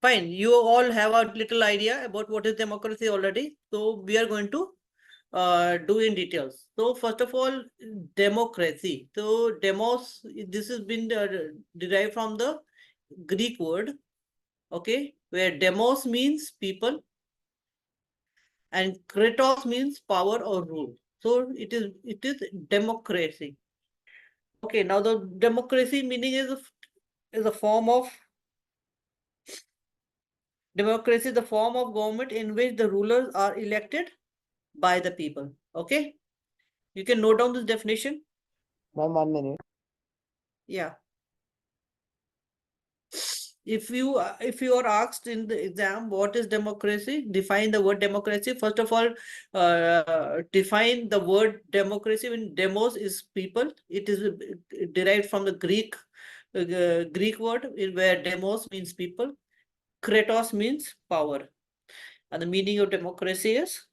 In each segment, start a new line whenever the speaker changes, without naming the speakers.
fine. You all have a little idea about what is democracy already. So we are going to do in details. So first of all, democracy. So demos, this has been derived from the Greek word, okay, where demos means people and kratos means power or rule. So it is democracy. Okay, now the democracy meaning is a form of democracy, the form of government in which the rulers are elected by the people. Okay, you can note down this definition.
Ma'am, 1 minute.
Yeah. If you are asked in the exam what is democracy, define the word democracy. First of all, define the word democracy. When demos is people, it is derived from the Greek word where demos means people, kratos means power, and the meaning of democracy is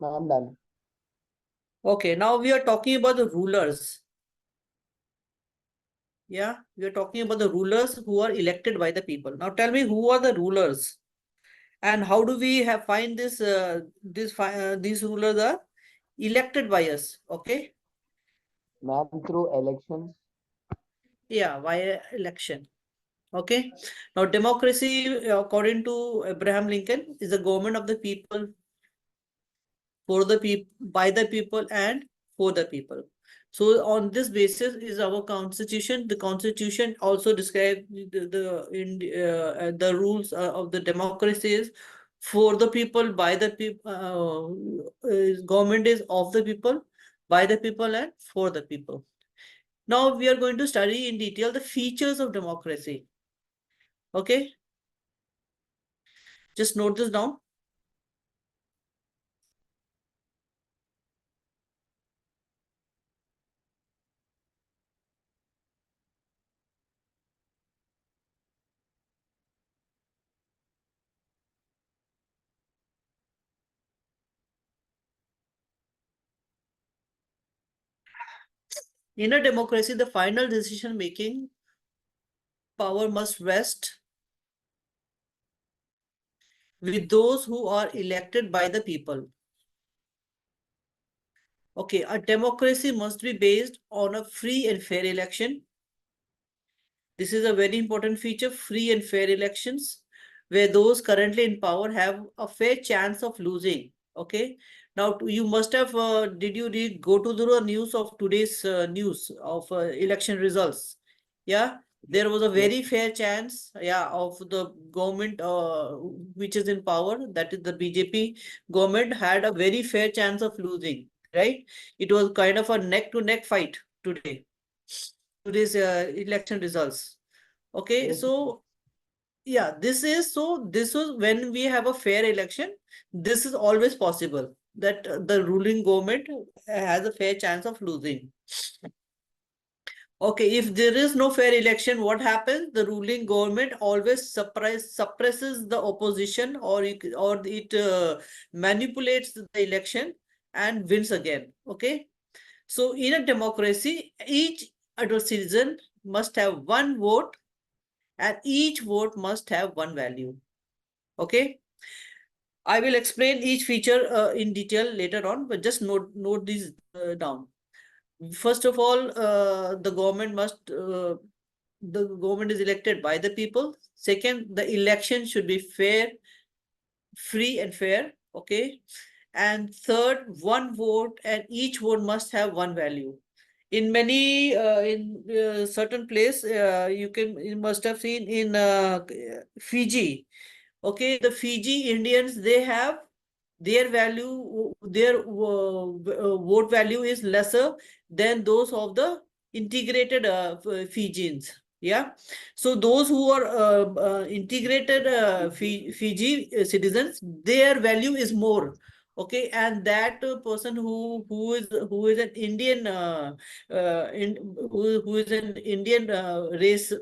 Ma'am, done.
okay. Now we are talking about the rulers. Yeah, we are talking about the rulers who are elected by the people. Now tell me, who are the rulers? And how do we find this? These rulers are elected by us. Okay.
Ma'am, through elections.
Yeah, via election. Okay. Now, democracy, according to Abraham Lincoln, is the government of the people, for the people, by the people, and for the people. So, on this basis is our constitution. The constitution also describes the rules of the democracy is for the people, by the people. Government is of the people, by the people, and for the people. Now we are going to study in detail the features of democracy. Okay, just note this down. In a democracy, the final decision making power must rest with those who are elected by the people. Okay, a democracy must be based on a free and fair election. This is a very important feature, free and fair elections, where those currently in power have a fair chance of losing. Okay. Now, you must have, did you go to the news of today's news of election results? Yeah, there was a very fair chance, yeah, of the government which is in power, that is the BJP government, had a very fair chance of losing, right? It was kind of a neck to neck fight today. Today's election results. Okay,
Yes.
so yeah, this was when we have a fair election. This is always possible that the ruling government has a fair chance of losing. Okay, if there is no fair election, what happens? The ruling government always suppresses the opposition, or it manipulates the election and wins again. Okay, so in a democracy, each adult citizen must have one vote, and each vote must have one value. Okay, I will explain each feature in detail later on, but just note these down. First of all, the government is elected by the people. Second, the election should be fair, free and fair. Okay, and third, one vote, and each vote must have one value. In many certain place, you must have seen in Fiji. Okay, the Fiji Indians, they have their value, their vote value is lesser than those of the integrated Fijians. Yeah, so those who are integrated Fiji citizens, their value is more. Okay, and that person who is an Indian who is an Indian race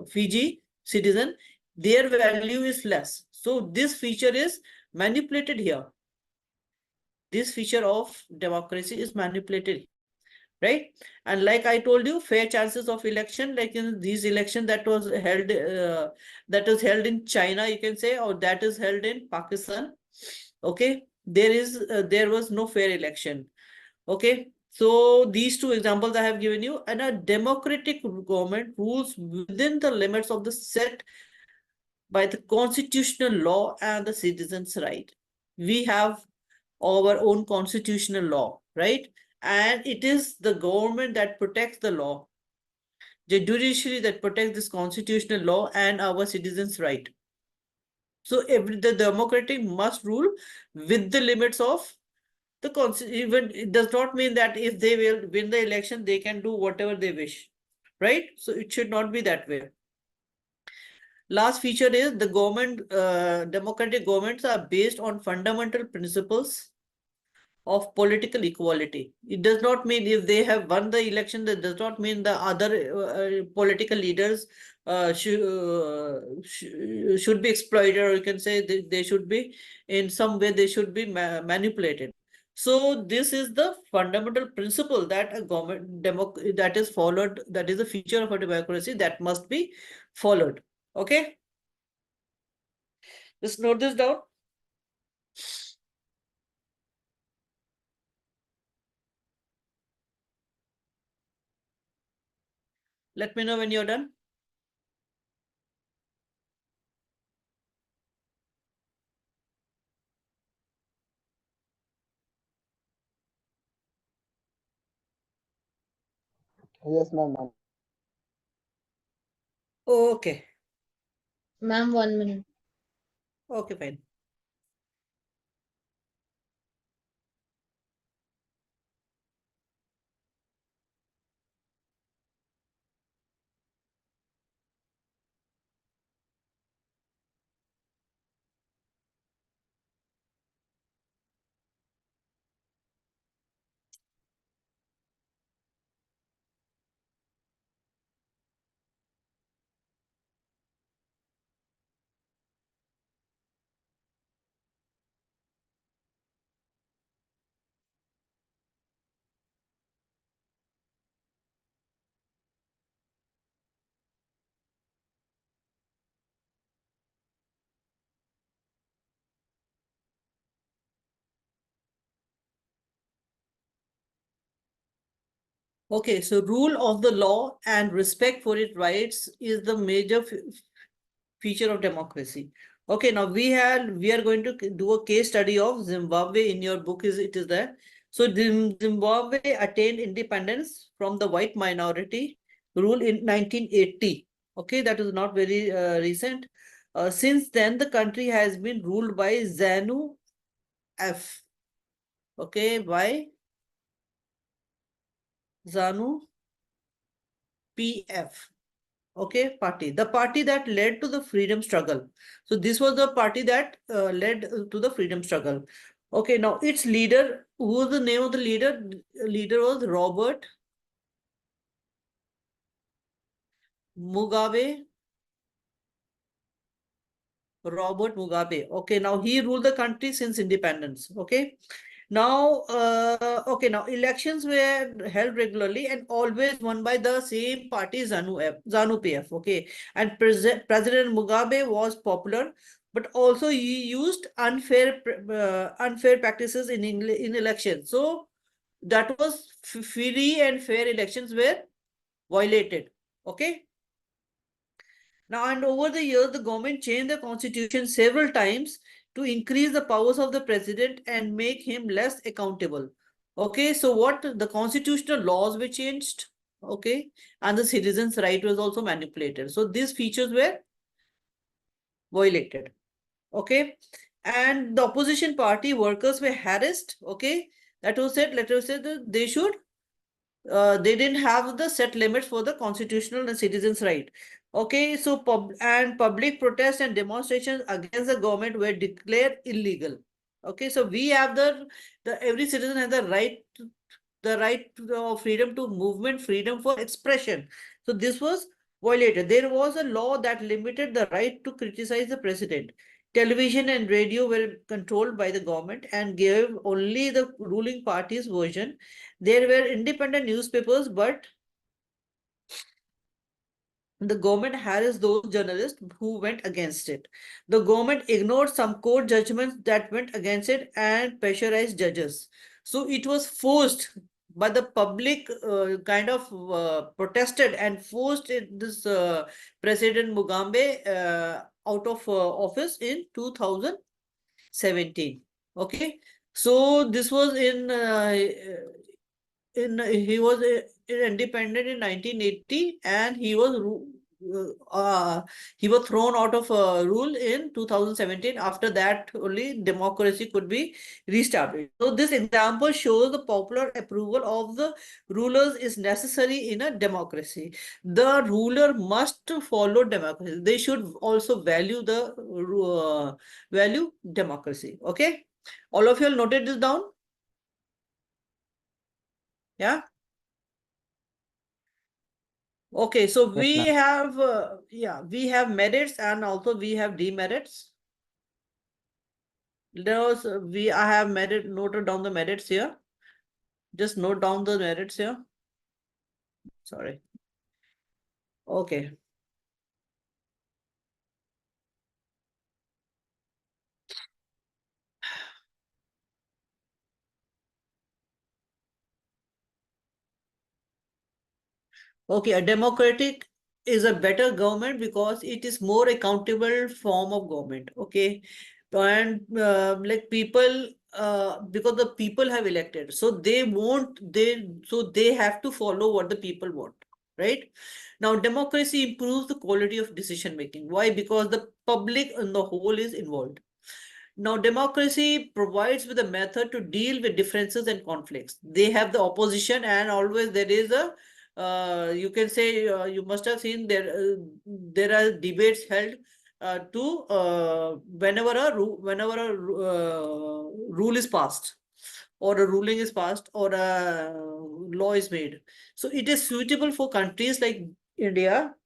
Fiji citizen, their value is less. So this feature is manipulated here. This feature of democracy is manipulated, right? And like I told you, fair chances of election, like in these election that was held in China, you can say, or that is held in Pakistan. Okay, there was no fair election. Okay, so these two examples I have given you, and a democratic government rules within the limits of the set by the constitutional law and the citizens' right. We have our own constitutional law, right? And it is the government that protects the law, the judiciary that protects this constitutional law and our citizens' right. So the democratic must rule with the limits of the constitution. Even it does not mean that if they will win the election, they can do whatever they wish, right? So it should not be that way. Last feature is the democratic governments are based on fundamental principles of political equality. It does not mean if they have won the election, that does not mean the other political leaders should be exploited, or you can say they should be, in some way, they should be manipulated. So this is the fundamental principle that a government that is followed, that is a feature of a democracy that must be followed. Okay, just note this down. Let me know when you're done.
Yes, ma'am.
Okay.
Ma'am, 1 minute.
Okay, fine. Okay, so rule of the law and respect for its rights is the major feature of democracy. Okay, now we are going to do a case study of Zimbabwe. In your book it is there. So Zimbabwe attained independence from the white minority rule in 1980. Okay, that is not very recent. Since then, the country has been ruled by ZANU F. Okay, by ZANU PF. Okay, party, the party that led to the freedom struggle. So this was the party that led to the freedom struggle. Okay, now its leader, who was the name of the leader? Leader was Mugabe. Robert Mugabe. Okay, now he ruled the country since independence. Okay, now now elections were held regularly and always won by the same party, ZANU PF. Okay, and President Mugabe was popular, but also he used unfair practices in elections. So that was free and fair elections were violated. Okay. Now, and over the years, the government changed the constitution several times to increase the powers of the president and make him less accountable. Okay, so what the constitutional laws were changed, okay, and the citizens' right was also manipulated. So these features were violated. Okay, and the opposition party workers were harassed. Okay, that was said. Let us say that they didn't have the set limits for the constitutional and citizens' right. Okay, so public protests and demonstrations against the government were declared illegal. Okay, so we have the every citizen has the right to freedom to movement, freedom for expression. So this was violated. There was a law that limited the right to criticize the president. Television and radio were controlled by the government and gave only the ruling party's version. There were independent newspapers, but the government harassed those journalists who went against it. The government ignored some court judgments that went against it and pressurized judges. So it was forced, but the public kind of protested and forced this President Mugabe out of office in 2017. Okay, so this was in he was independent in 1980, and he was thrown out of rule in 2017. After that only democracy could be restarted. So this example shows the popular approval of the rulers is necessary in a democracy. The ruler must follow democracy. They should also value democracy. Okay, all of you all noted this down? Yeah. Okay, so
Yes,
we
ma'am.
have we have merits and also we have demerits. Those I have noted down the merits here. Just note down the merits here. Sorry. Okay. Okay, a democratic is a better government because it is more accountable form of government. Okay, and like people, because the people have elected, so they have to follow what the people want, right? Now, democracy improves the quality of decision making. Why? Because the public in the whole is involved. Now, democracy provides with a method to deal with differences and conflicts. They have the opposition, and always there is a you can say you must have seen there are debates held to whenever a rule is passed, or a ruling is passed, or a law is made. So it is suitable for countries like India.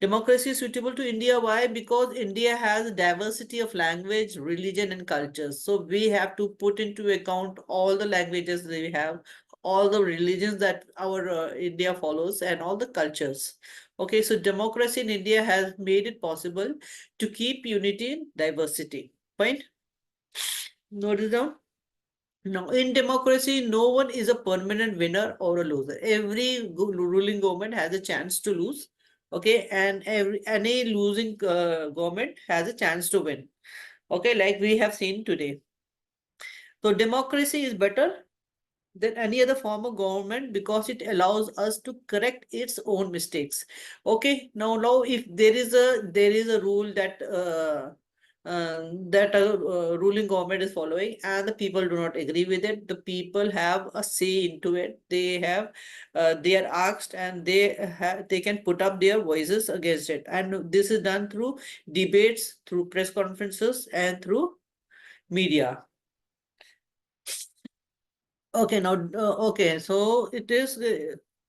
Democracy is suitable to India. Why? Because India has diversity of language, religion, and cultures. So we have to put into account all the languages that we have, all the religions that our India follows, and all the cultures. Okay, so democracy in India has made it possible to keep unity in diversity. Fine. Note it down. No, in democracy, no one is a permanent winner or a loser. Every ruling government has a chance to lose. Okay, and any losing government has a chance to win. Okay, like we have seen today. So democracy is better than any other form of government because it allows us to correct its own mistakes. Okay, now if there is a rule that a ruling government is following and the people do not agree with it, the people have a say into it. They are asked, and they can put up their voices against it, and this is done through debates, through press conferences, and through media. Okay, now, okay, so it is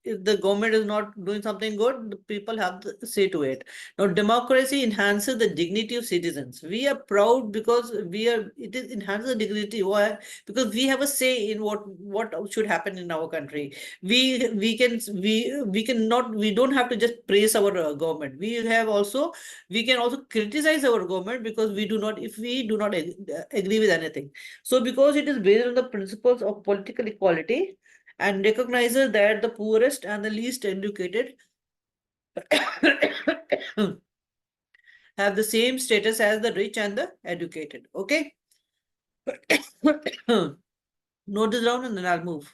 if the government is not doing something good, the people have the say to it. Now, democracy enhances the dignity of citizens. We are proud because it enhances the dignity. Why? Because we have a say in what should happen in our country. We don't have to just praise our government. We can also criticize our government because if we do not agree with anything. So because it is based on the principles of political equality and recognizes that the poorest and the least educated have the same status as the rich and the educated. Okay. Note this down and then I'll move.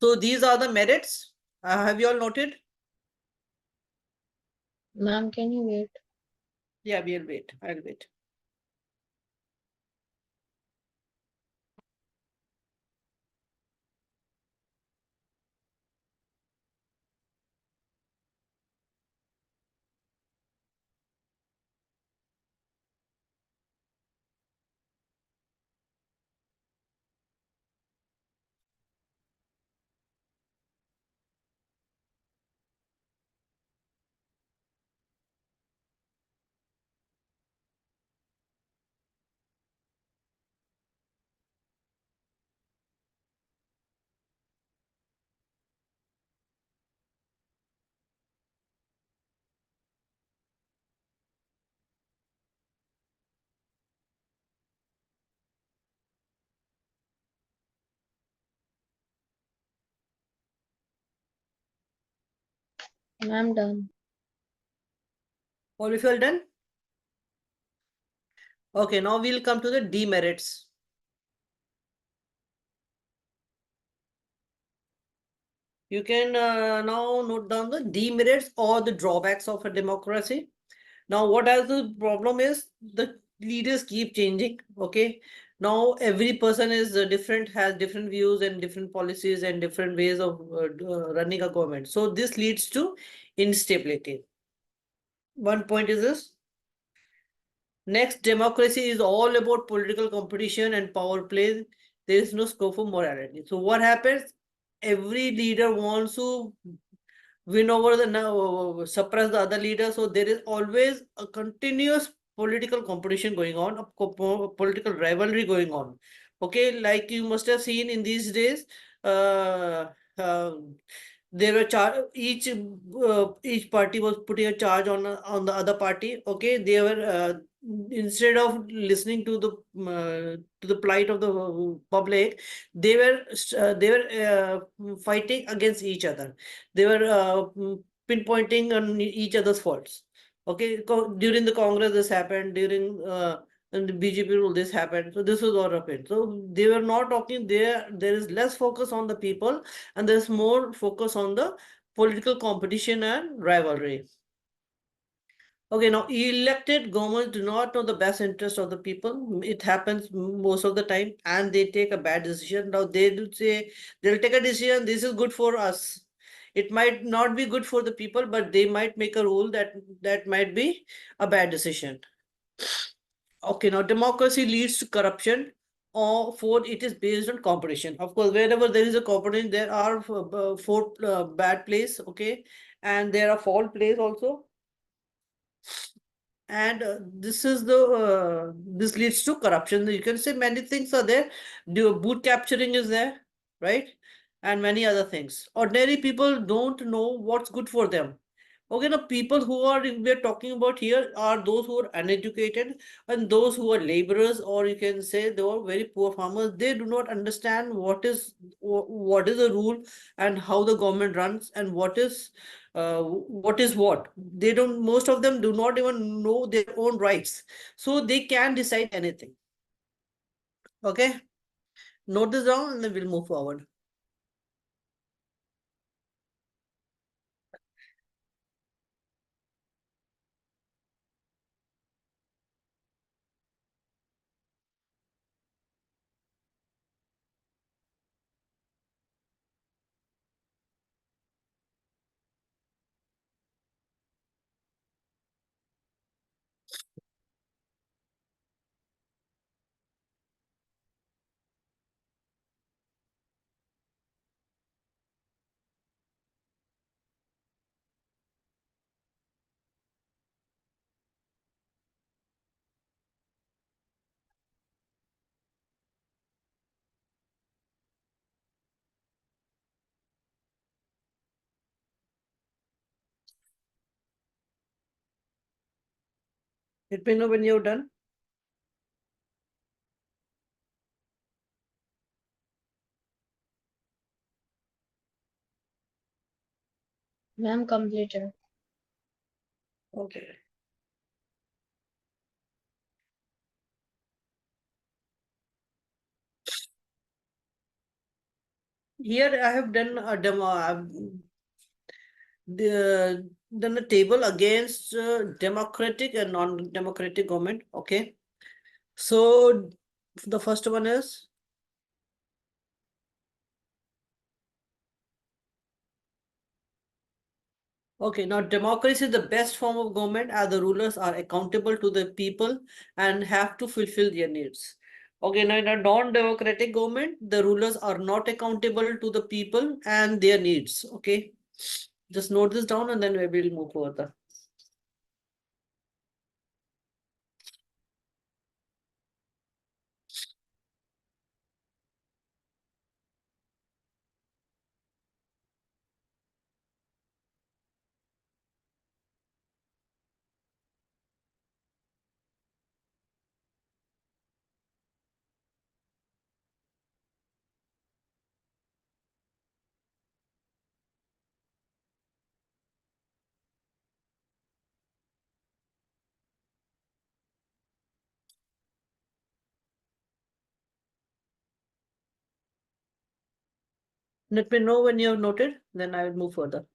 So these are the merits. Have you all noted?
Ma'am, can you wait?
Yeah, we'll wait. I'll wait.
Ma'am, done.
All of you all done? Okay, now we'll come to the demerits. You can now note down the demerits or the drawbacks of a democracy. Now, what has the problem is the leaders keep changing. Okay. Now, every person is different, has different views and different policies and different ways of running a government. So, this leads to instability. One point is this. Next, democracy is all about political competition and power play. There is no scope for morality. So, what happens? Every leader wants to win over the now suppress the other leader. So there is always a continuous political competition going on, a political rivalry going on. Okay, like you must have seen in these days, uh, uh, they were each party was putting a charge on the other party. Okay, they were instead of listening to the plight of the public, they were fighting against each other. They were pinpointing on each other's faults. Okay, during the Congress this happened, during and the BJP rule this happened. So this was what happened. So they were not talking there. There is less focus on the people and there's more focus on the political competition and rivalry. Okay, now elected governments do not know the best interest of the people. It happens most of the time, and they take a bad decision. Now they do say they'll take a decision. This is good for us. It might not be good for the people, but they might make a rule that might be a bad decision. Okay, now democracy leads to corruption, or fourth, it is based on competition. Of course, wherever there is a competition, there are four bad plays. Okay, and there are fault plays also, and this leads to corruption. You can say many things are there. Boot capturing is there, right? And many other things. Ordinary people don't know what's good for them. Okay, now people who are we're talking about here are those who are uneducated and those who are laborers, or you can say they are very poor farmers. They do not understand what is the rule and how the government runs and what is what. They don't. Most of them do not even know their own rights, so they can decide anything. Okay, note this down, and then we'll move forward. Let me know when you're done.
Ma'am, completed.
Okay. Here I have done a demo. then a table against democratic and non-democratic government. Okay. So the first one is, okay, now democracy is the best form of government as the rulers are accountable to the people and have to fulfill their needs. Okay, now in a non-democratic government, the rulers are not accountable to the people and their needs. Okay, just note this down and then we will move further. Let me know when you have noted, then I will move further.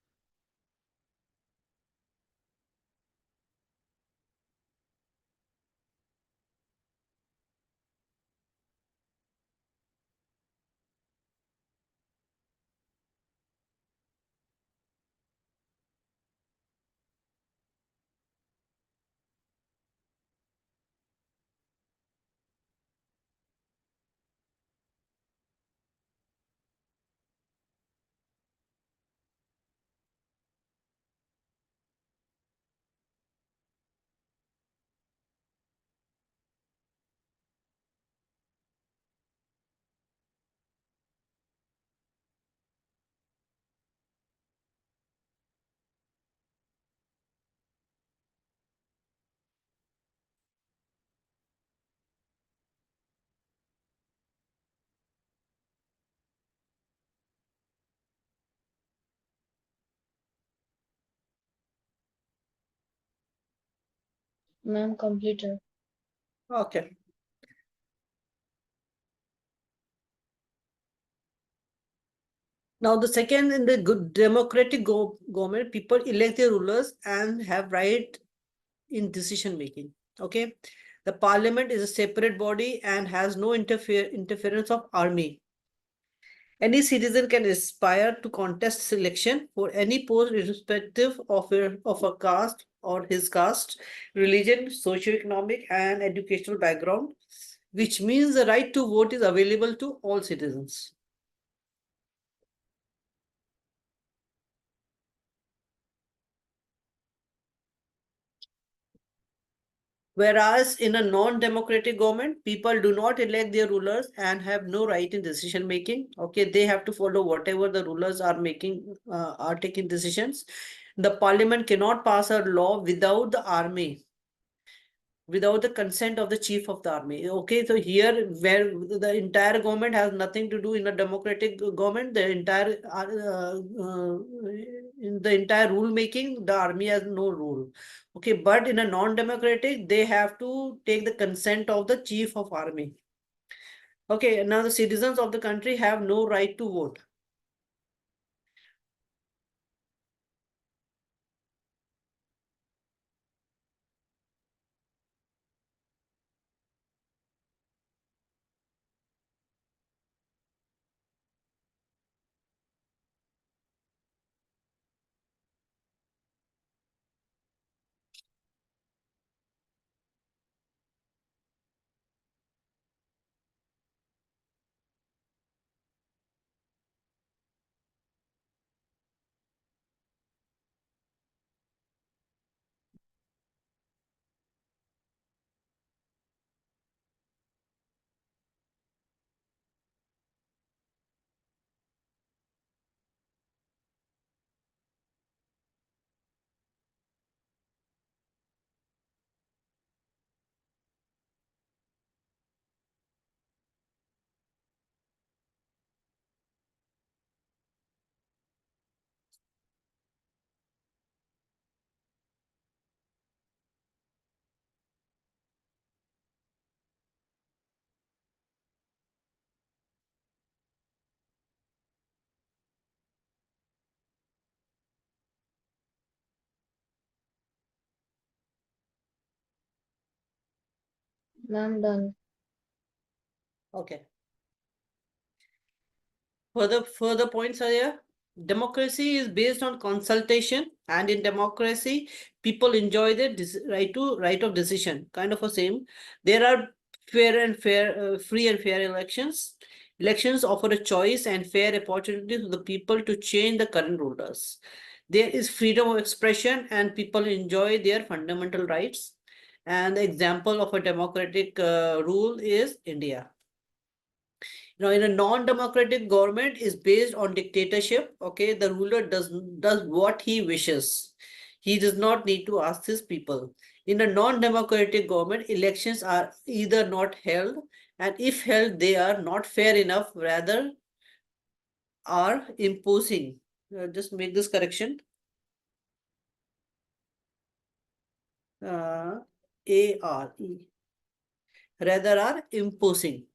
Ma'am, completed.
Okay. Now the second, in the good democratic government, people elect their rulers and have right in decision making. Okay, the parliament is a separate body and has no interference of army. Any citizen can aspire to contest selection for any post irrespective of a caste or his caste, religion, socio-economic and educational background, which means the right to vote is available to all citizens. Whereas in a non-democratic government, people do not elect their rulers and have no right in decision making. Okay, they have to follow whatever the rulers are making, are taking decisions. The parliament cannot pass a law without the army, without the consent of the chief of the army. Okay, so here where the entire government has nothing to do in a democratic government, in the entire rule making, the army has no rule. Okay, but in a non-democratic, they have to take the consent of the chief of army. Okay, now the citizens of the country have no right to vote.
Ma'am, done.
Okay. Further points are here. Democracy is based on consultation, and in democracy, people enjoy the right of decision. Kind of a same. There are free and fair elections. Elections offer a choice and fair opportunity to the people to change the current rulers. There is freedom of expression, and people enjoy their fundamental rights. And the example of a democratic rule is India. Now, in a non-democratic government is based on dictatorship. Okay, the ruler does what he wishes. He does not need to ask his people. In a non-democratic government, elections are either not held, and if held, they are not fair enough, rather are imposing. Just make this correction. A-R-E. Rather are imposing.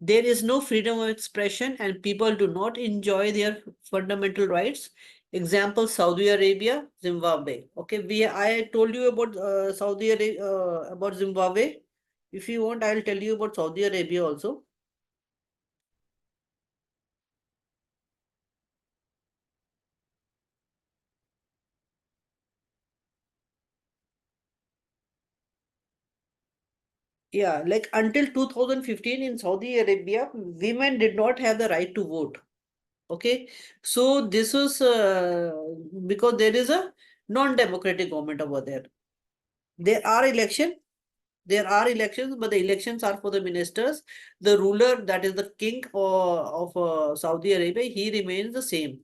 There is no freedom of expression and people do not enjoy their fundamental rights. Example, Saudi Arabia, Zimbabwe. Okay, I told you about Saudi Arabia, about Zimbabwe. If you want, I'll tell you about Saudi Arabia also. Yeah, like until 2015 in Saudi Arabia, women did not have the right to vote. Okay, so this was because there is a non-democratic government over there. There are elections, but the elections are for the ministers. The ruler, that is the king of Saudi Arabia, he remains the same.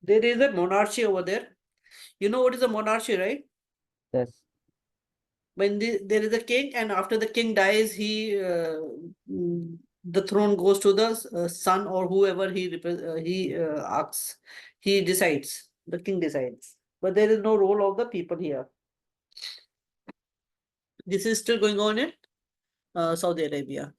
There is a monarchy over there. You know what is a monarchy, right?
Yes.
When there is a king, and after the king dies, the throne goes to the son or whoever he asks. He decides. The king decides, but there is no role of the people here. This is still going on in Saudi Arabia.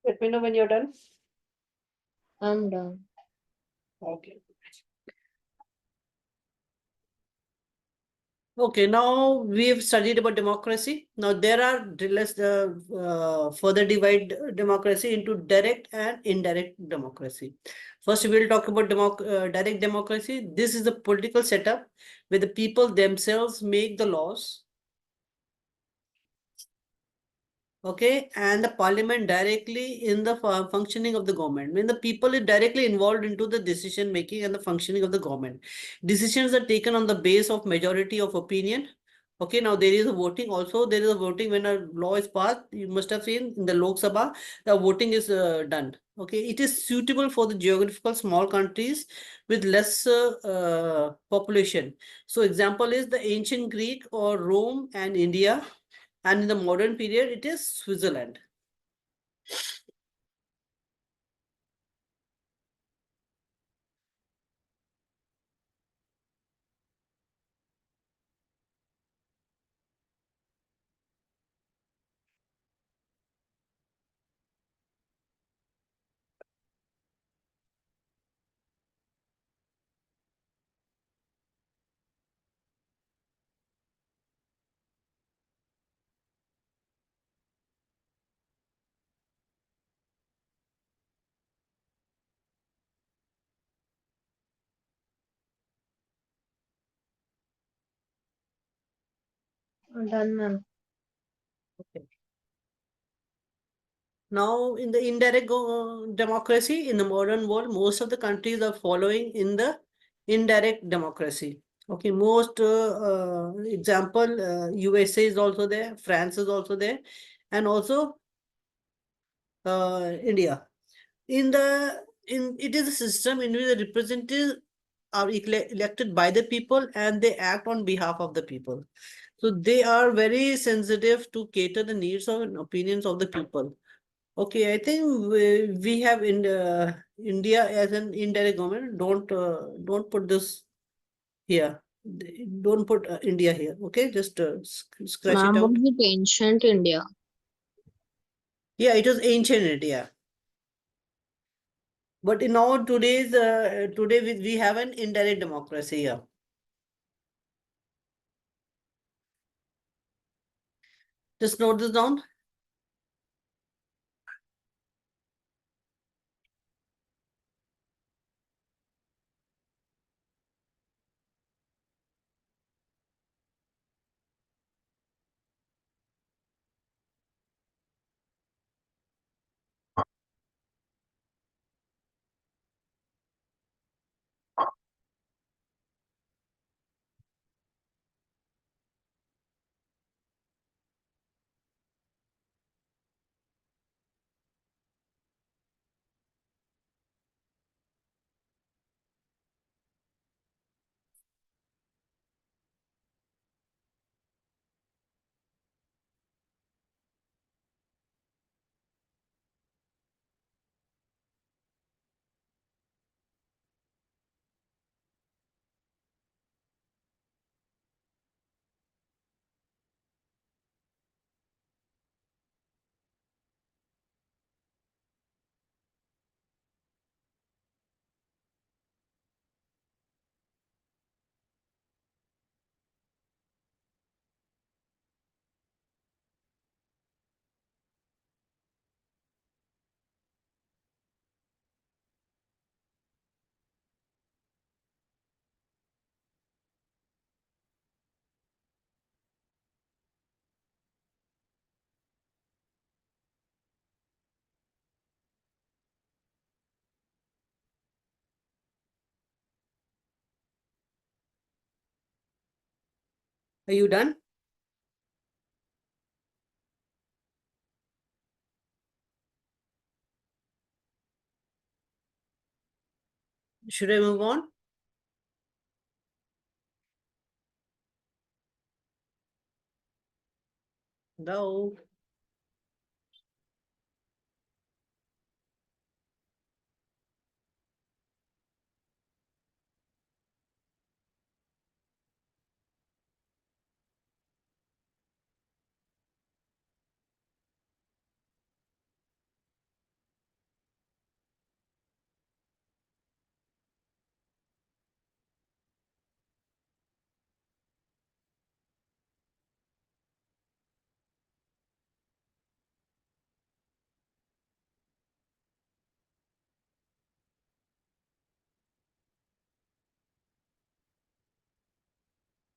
Let me know when you're done.
I'm done.
Okay. Okay, now we've studied about democracy. Now there are, let's further divide democracy into direct and indirect democracy. First, we'll talk about direct democracy. This is the political setup where the people themselves make the laws. okay, and the parliament directly in the functioning of the government. When the people is directly involved into the decision making and the functioning of the government. Decisions are taken on the base of majority of opinion. Okay, now there is a voting also. There is a voting when a law is passed. You must have seen in the Lok Sabha, the voting is done. Okay, it is suitable for the geographical small countries with less population. So example is the ancient Greek or Rome and India, and in the modern period, it is Switzerland.
Done, ma'am.
Okay. Now, in the indirect democracy in the modern world, most of the countries are following in the indirect democracy. Okay, most example, USA is also there, France is also there, and also India. In it is a system in which the representatives are elected by the people and they act on behalf of the people. So they are very sensitive to cater the needs of and opinions of the people. Okay, I think we have in India as an indirect government. Don't put this here. Don't put India here. Okay, just scratch it
Ma'am, was
out.
it ancient India?
Yeah, it was ancient India. But in our today we have an indirect democracy here. Just note this down. Are you done? Should I move on? No.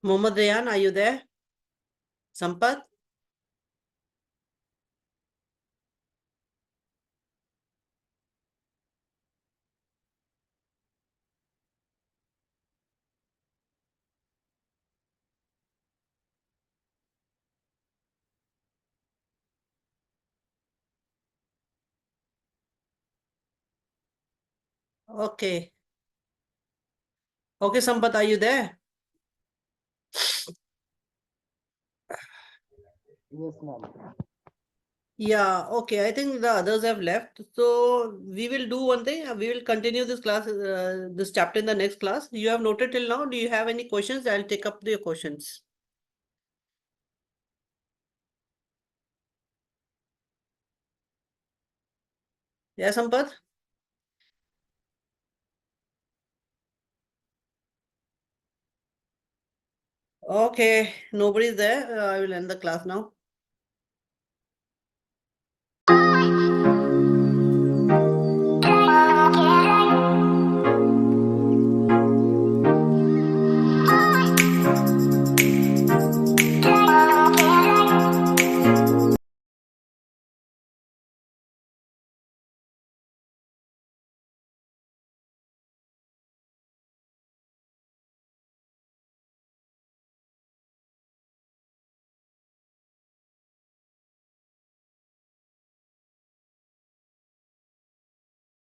Mohammad Rayan, are you there? Sampath? Okay. Okay, Sampath, are you there?
Yes, ma'am.
Yeah, okay. I think the others have left. So we will do one thing. We will continue this class, this chapter in the next class. You have noted till now. Do you have any questions? I'll take up the questions. Yeah, Sampath? Okay, nobody's there. I will end the class now.